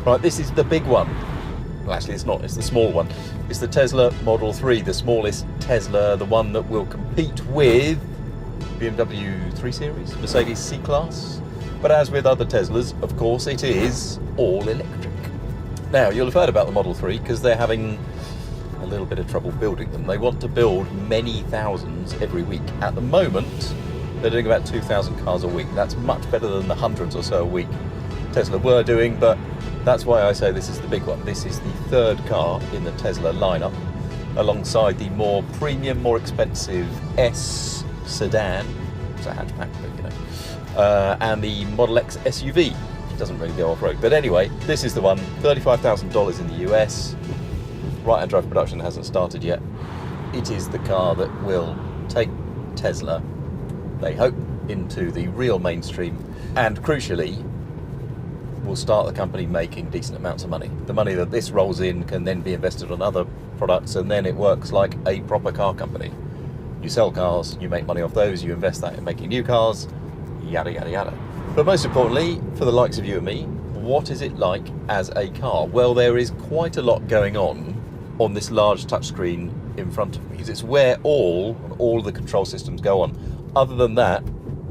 Right, this is the big one. Well, actually it's not, it's the small one. It's the Tesla Model 3, the smallest Tesla, the one that will compete with BMW 3 Series, Mercedes C-Class. But as with other Teslas, of course, it is all electric. Now, you'll have heard about the Model 3 because they're having a little bit of trouble building them. They want to build many thousands every week. At the moment, they're doing about 2,000 cars a week. That's much better than the hundreds or so a week Tesla were doing, but that's why I say this is the big one. This is the third car in the Tesla lineup, alongside the more premium, more expensive S sedan. It's a hatchback, but you know, and the Model X SUV. It doesn't really go off-road, but anyway, this is the one. $35,000 in the US. Right-hand drive production hasn't started yet. It is the car that will take Tesla, they hope, into the real mainstream, and crucially, will start the company making decent amounts of money. The money that this rolls in can then be invested on other products, and then it works like a proper car company. You sell cars, you make money off those, you invest that in making new cars, yada yada yada. But most importantly, for the likes of you and me, what is it like as a car? Well, there is quite a lot going on this large touchscreen in front of me. It's where all of the control systems go on. Other than that,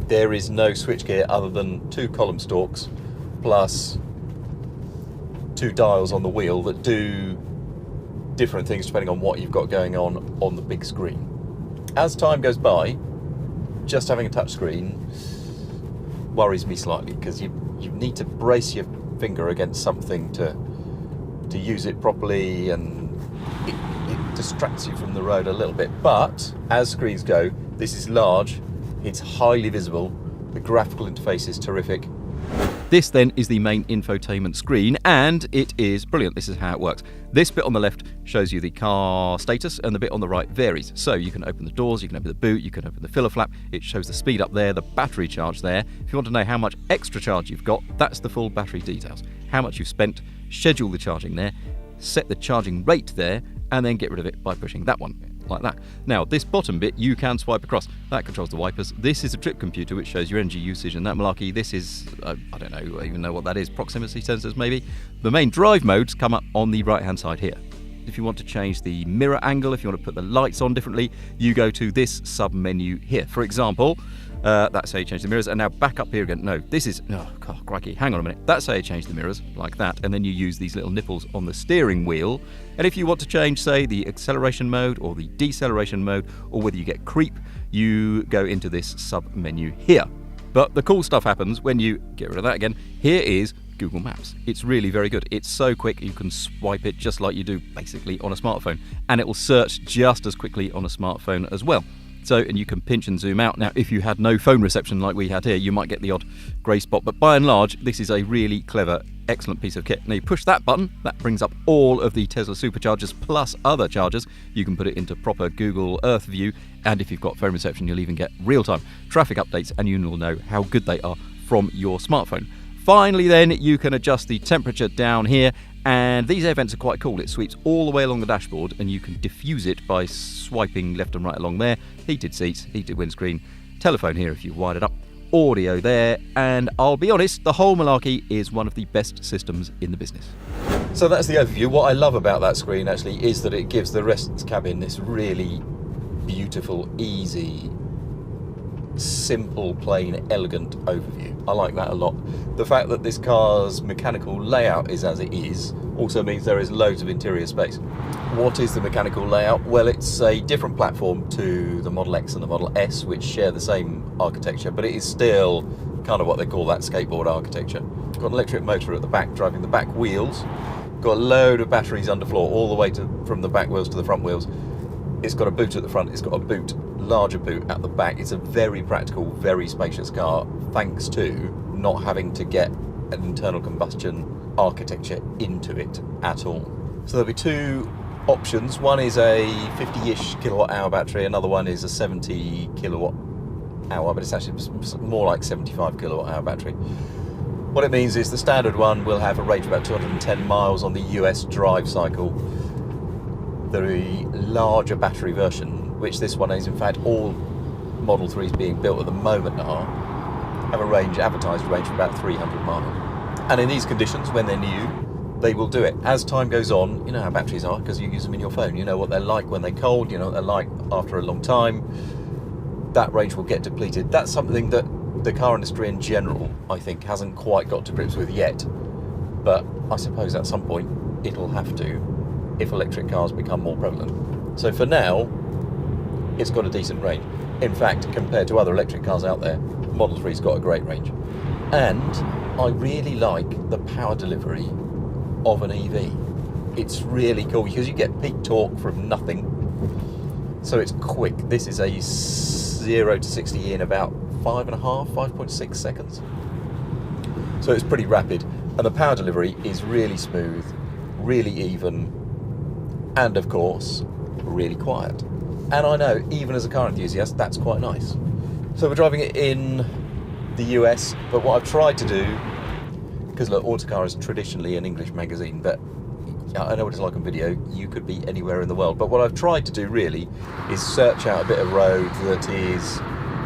there is no switchgear other than 2 column stalks plus 2 dials on the wheel that do different things depending on what you've got going on the big screen. As time goes by, just having a touch screen worries me slightly, because you need to brace your finger against something to use it properly, and it distracts you from the road a little bit. But as screens go, this is large, it's highly visible, the graphical interface is terrific. This then is the main infotainment screen, and it is brilliant. This is how it works. This bit on the left shows you the car status, and the bit on the right varies. So you can open the doors, you can open the boot, you can open the filler flap. It shows the speed up there, the battery charge there. If you want to know how much extra charge you've got, that's the full battery details. How much you've spent, schedule the charging there, set the charging rate there, and then get rid of it by pushing that one, like that. Now, this bottom bit you can swipe across. That controls the wipers. This is a trip computer which shows your energy usage and that malarkey. This is, I don't know, even know what that is, proximity sensors maybe. The main drive modes come up on the right-hand side here. If you want to change the mirror angle, if you want to put the lights on differently, you go to this sub-menu here. For example, that's how you change the mirrors. And now back up here again. No, this is, oh, God, crikey, hang on a minute. That's how you change the mirrors, like that. And then you use these little nipples on the steering wheel. And if you want to change, say, the acceleration mode or the deceleration mode, or whether you get creep, you go into this sub-menu here. But the cool stuff happens when you get rid of that again. Here is Google Maps. It's really very good. It's so quick, you can swipe it just like you do basically on a smartphone, and it will search just as quickly on a smartphone as well. So, and you can pinch and zoom out. Now, if you had no phone reception like we had here, you might get the odd grey spot, but by and large, this is a really clever, excellent piece of kit. Now, you push that button, that brings up all of the Tesla superchargers plus other chargers. You can put it into proper Google Earth view, and if you've got phone reception, you'll even get real-time traffic updates, and you will know how good they are from your smartphone. Finally, then, you can adjust the temperature down here, and these air vents are quite cool. It sweeps all the way along the dashboard, and you can diffuse it by swiping left and right along there. Heated seats, heated windscreen, telephone here if you wired it up, audio there, and I'll be honest, the whole malarkey is one of the best systems in the business. So that's the overview. What I love about that screen actually is that it gives the rest of the cabin this really beautiful, easy, simple, plain, elegant overview. I like that a lot. The fact that this car's mechanical layout is as it is also means there is loads of interior space. What is the mechanical layout? Well, it's a different platform to the Model X and the Model S, which share the same architecture, but it is still kind of what they call that skateboard architecture. Got an electric motor at the back driving the back wheels. Got a load of batteries underfloor all the way from the back wheels to the front wheels. It's got a boot at the front, it's got a larger boot at the back. It's a very practical, very spacious car, thanks to not having to get an internal combustion architecture into it at all. So there'll be 2 options. One is a 50-ish kilowatt hour battery, another one is a 70 kilowatt hour, but it's actually more like 75 kilowatt hour battery. What it means is the standard one will have a range of about 210 miles on the US drive cycle. The larger battery version, which this one is in fact all Model 3s being built at the moment have a advertised range of about 300 miles. And in these conditions, when they're new, they will do it. As time goes on, you know how batteries are because you use them in your phone. You know what they're like when they're cold, you know what they're like after a long time. That range will get depleted. That's something that the car industry in general, I think, hasn't quite got to grips with yet. But I suppose at some point it'll have to if electric cars become more prevalent. So for now, it's got a decent range. In fact, compared to other electric cars out there, Model 3's got a great range. And I really like the power delivery of an EV. It's really cool because you get peak torque from nothing. So it's quick. This is a 0 to 60 in about 5.6 seconds. So it's pretty rapid. And the power delivery is really smooth, really even, and of course, really quiet. And I know, even as a car enthusiast, that's quite nice. So we're driving it in the US, but what I've tried to do, because look, Autocar is traditionally an English magazine, but I know what it's like on video, you could be anywhere in the world. But what I've tried to do really is search out a bit of road that is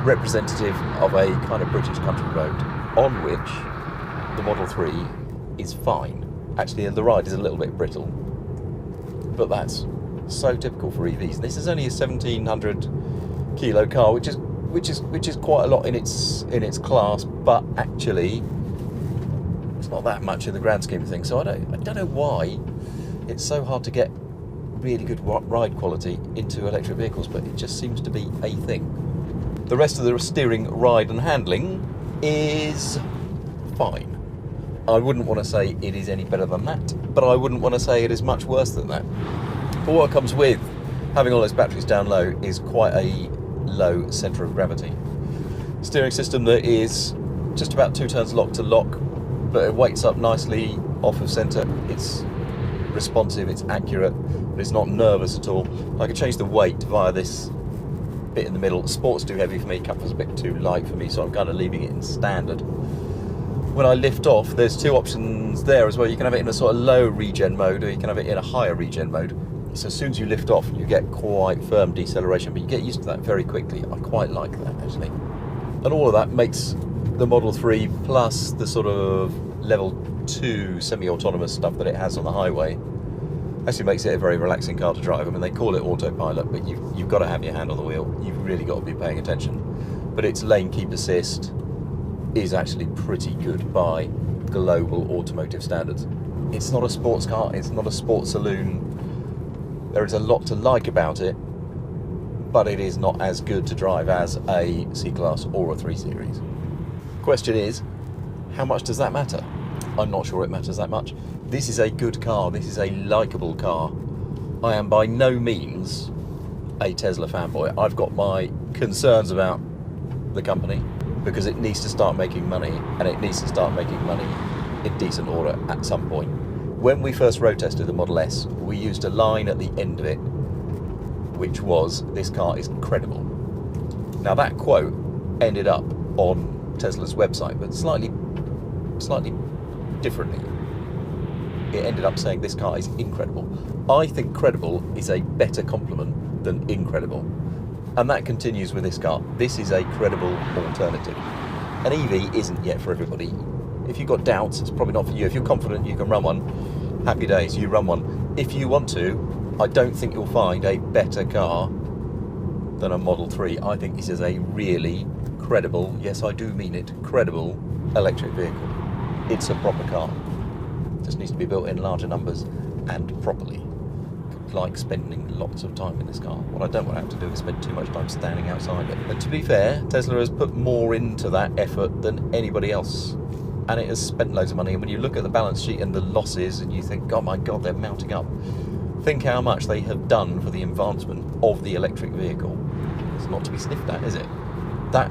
representative of a kind of British country road, on which the Model 3 is fine. Actually, the ride is a little bit brittle, but that's so typical for EVs. This is only a 1,700 kilo car, which is quite a lot in its class, but actually it's not that much in the grand scheme of things. So I don't know why it's so hard to get really good ride quality into electric vehicles, but it just seems to be a thing. The rest of the steering, ride and handling is fine. I wouldn't want to say it is any better than that, but I wouldn't want to say it is much worse than that. But what comes with having all those batteries down low is quite a low centre of gravity. Steering system that is just about 2 turns lock to lock, but it weights up nicely off of centre. It's responsive, it's accurate, but it's not nervous at all. I can change the weight via this bit in the middle. Sport's too heavy for me, Comfort's a bit too light for me, so I'm kind of leaving it in standard. When I lift off, there's 2 options there as well. You can have it in a sort of low regen mode, or you can have it in a higher regen mode. So as soon as you lift off, you get quite firm deceleration, but you get used to that very quickly. I quite like that, actually. And all of that makes the Model 3 plus the sort of level 2 semi-autonomous stuff that it has on the highway actually makes it a very relaxing car to drive. I mean, they call it autopilot, but you've got to have your hand on the wheel. You've really got to be paying attention. But its lane keep assist is actually pretty good by global automotive standards. It's not a sports car, it's not a sports saloon. There is a lot to like about it, but it is not as good to drive as a C-Class or a 3 Series. Question is, how much does that matter? I'm not sure it matters that much. This is a good car, this is a likeable car. I am by no means a Tesla fanboy. I've got my concerns about the company because it needs to start making money, and it needs to start making money in decent order at some point. When we first road tested the Model S, we used a line at the end of it, which was, "This car is incredible." Now that quote ended up on Tesla's website, but slightly differently. It ended up saying, "This car is incredible." I think credible is a better compliment than incredible. And that continues with this car. This is a credible alternative. An EV isn't yet for everybody. If you've got doubts, it's probably not for you. If you're confident you can run one, happy days, you run one. If you want to, I don't think you'll find a better car than a Model 3. I think this is a really credible, yes I do mean it, credible electric vehicle. It's a proper car. It just needs to be built in larger numbers and properly. Like spending lots of time in this car. What I don't want to have to do is spend too much time standing outside it. But to be fair, Tesla has put more into that effort than anybody else. And it has spent loads of money. And when you look at the balance sheet and the losses and you think, oh my God, they're mounting up. Think how much they have done for the advancement of the electric vehicle. It's not to be sniffed at, is it? That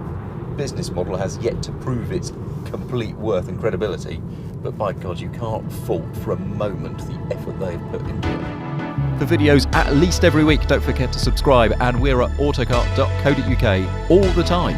business model has yet to prove its complete worth and credibility. But by God, you can't fault for a moment the effort they've put into it. For videos at least every week, don't forget to subscribe, and we're at autocar.co.uk all the time.